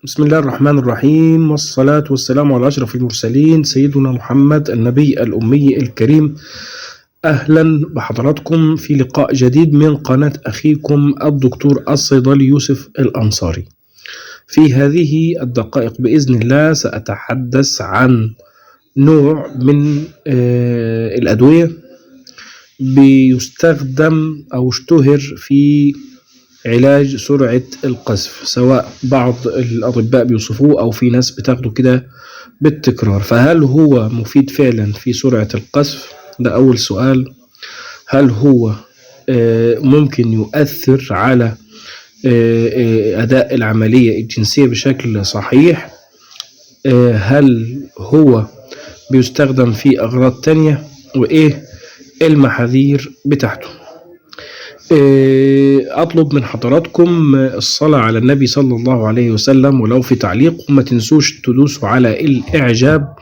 بسم الله الرحمن الرحيم، والصلاة والسلام على أشرف المرسلين سيدنا محمد النبي الأمي الكريم. أهلا بحضراتكم في لقاء جديد من قناة أخيكم الدكتور الصيدلي يوسف الأنصاري. في هذه الدقائق بإذن الله سأتحدث عن نوع من الأدوية بيستخدم أو اشتهر في علاج سرعة القذف، سواء بعض الأطباء بيوصفوه أو في ناس بتاخده كده بالتكرار. فهل هو مفيد فعلا في سرعة القذف؟ ده أول سؤال. هل هو ممكن يؤثر على أداء العملية الجنسية بشكل صحيح؟ هل هو بيستخدم في أغراض تانية؟ وإيه المحاذير بتاعته؟ أطلب من حضراتكم الصلاة على النبي صلى الله عليه وسلم، ولو في تعليق، وما تنسوش تدوسوا على الإعجاب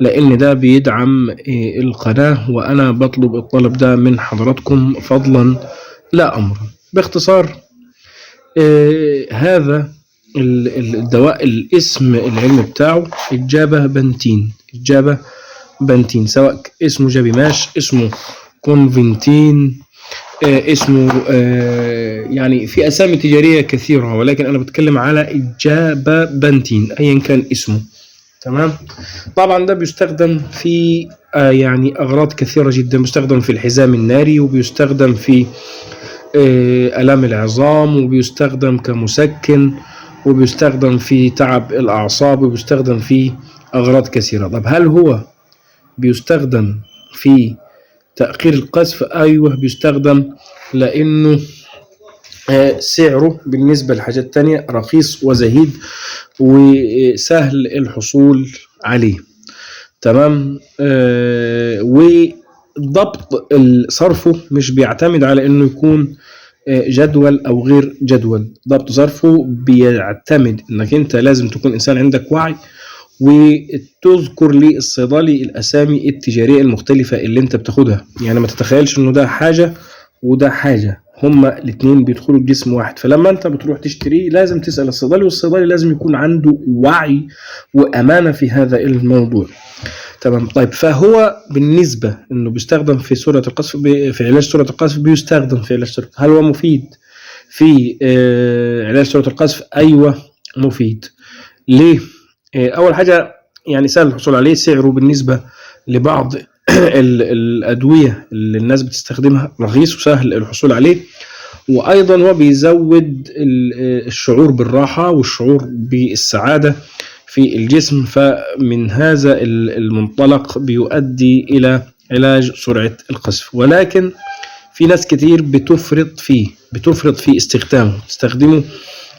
لأن ده بيدعم القناة، وأنا بطلب الطلب ده من حضراتكم فضلا لا أمرا. باختصار، هذا الدواء الاسم العلمي بتاعه الجابا بنتين، سواء اسمه جابيماش، اسمه كونفنتين، اسمه يعني في أسامي تجارية كثيرة، ولكن أنا بتكلم على الجابا بنتين أيا كان اسمه. تمام. طبعا ده بيستخدم في يعني أغراض كثيرة جدا. بيستخدم في الحزام الناري، وبيستخدم في آلام العظام، وبيستخدم كمسكن، وبيستخدم في تعب الأعصاب، وبيستخدم في أغراض كثيرة. طب هل هو بيستخدم في تأخير القذف؟ أيوه بيستخدم، لأنه سعره بالنسبة لحاجات تانية رخيص وزهيد وسهل الحصول عليه. تمام. وضبط صرفه مش بيعتمد على انه يكون جدول او غير جدول. ضبط صرفه بيعتمد انك انت لازم تكون انسان عندك وعي، وتذكر للصيدلي الاسامي التجارية المختلفة اللي انت بتاخدها. يعني ما تتخيلش انه ده حاجة وده حاجة، هما الاتنين بيدخلوا الجسم واحد. فلما انت بتروح تشتريه لازم تسأل الصيدلي، والصيدلي لازم يكون عنده وعي وأمانة في هذا الموضوع. تمام. طيب، فهو بالنسبة انه بيستخدم في سرعة القذف، في علاج سرعة القذف، بيستخدم في علاج سرعة. هل هو مفيد في علاج سرعة القذف؟ ايوه مفيد. ليه؟ اول حاجة يعني سهل الحصول عليه. سعره بالنسبة لبعض الأدوية اللي الناس بتستخدمها رخيص وسهل الحصول عليه. وأيضا هو بيزود الشعور بالراحة والشعور بالسعادة في الجسم. فمن هذا المنطلق بيؤدي إلى علاج سرعة القذف. ولكن في ناس كتير بتفرط في تستخدمه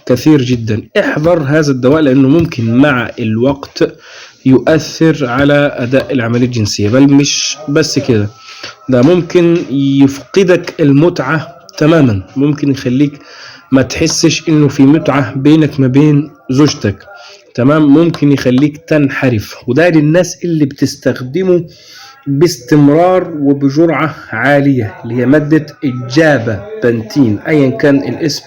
كثير جدا. احذر هذا الدواء، لأنه ممكن مع الوقت يؤثر على أداء العملية الجنسية. بل مش بس كده، ده ممكن يفقدك المتعة تماما. ممكن يخليك ما تحسش انه في متعة بينك ما بين زوجتك. تمام. ممكن يخليك تنحرف، وده للناس اللي بتستخدمه باستمرار وبجرعة عالية، اللي هي مادة الجابا بنتين ايا كان الاسم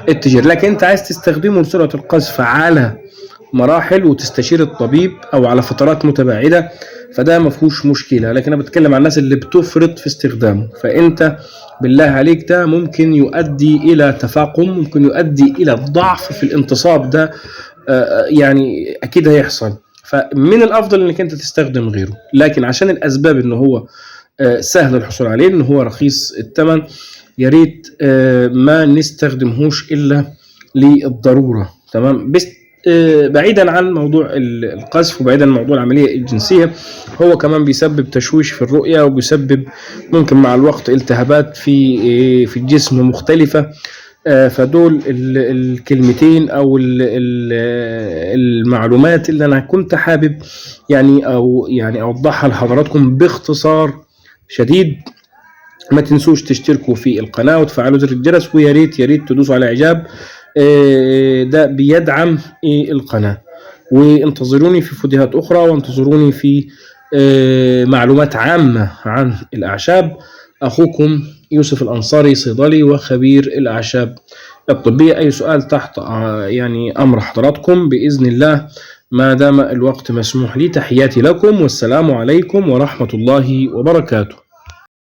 التجاري. لكن انت عايز تستخدمه لسرعة القذف على مراحل وتستشير الطبيب او على فترات متباعدة، فده ما فيهوش مشكلة. لكن انا بتكلم عن الناس اللي بتفرط في استخدامه. فانت بالله عليك ده ممكن يؤدي الى تفاقم، ممكن يؤدي الى ضعف في الانتصاب. ده يعني اكيد هيحصل. فمن الافضل انك انت تستخدم غيره. لكن عشان الاسباب انه هو سهل الحصول عليه، انه هو رخيص الثمن، يا ريت ما نستخدمهوش الا للضرورة. تمام. بس بعيدا عن موضوع القذف وبعيدا عن موضوع العملية الجنسية، هو كمان بيسبب تشويش في الرؤية، وبيسبب ممكن مع الوقت التهابات في الجسم مختلفة. فدول الكلمتين او المعلومات اللي انا كنت حابب يعني اوضحها لحضراتكم باختصار شديد. ما تنسوش تشتركوا في القناة وتفعلوا زر الجرس، ويا ريت تدوسوا على اعجاب. ده بيدعم القناة. وانتظروني في فيديوهات أخرى، وانتظروني في معلومات عامة عن الأعشاب. أخوكم يوسف الأنصاري، صيدلي وخبير الأعشاب. الطبية. أي سؤال تحت يعني أمر حضراتكم بإذن الله ما دام الوقت مسموح لي. تحياتي لكم والسلام عليكم ورحمة الله وبركاته.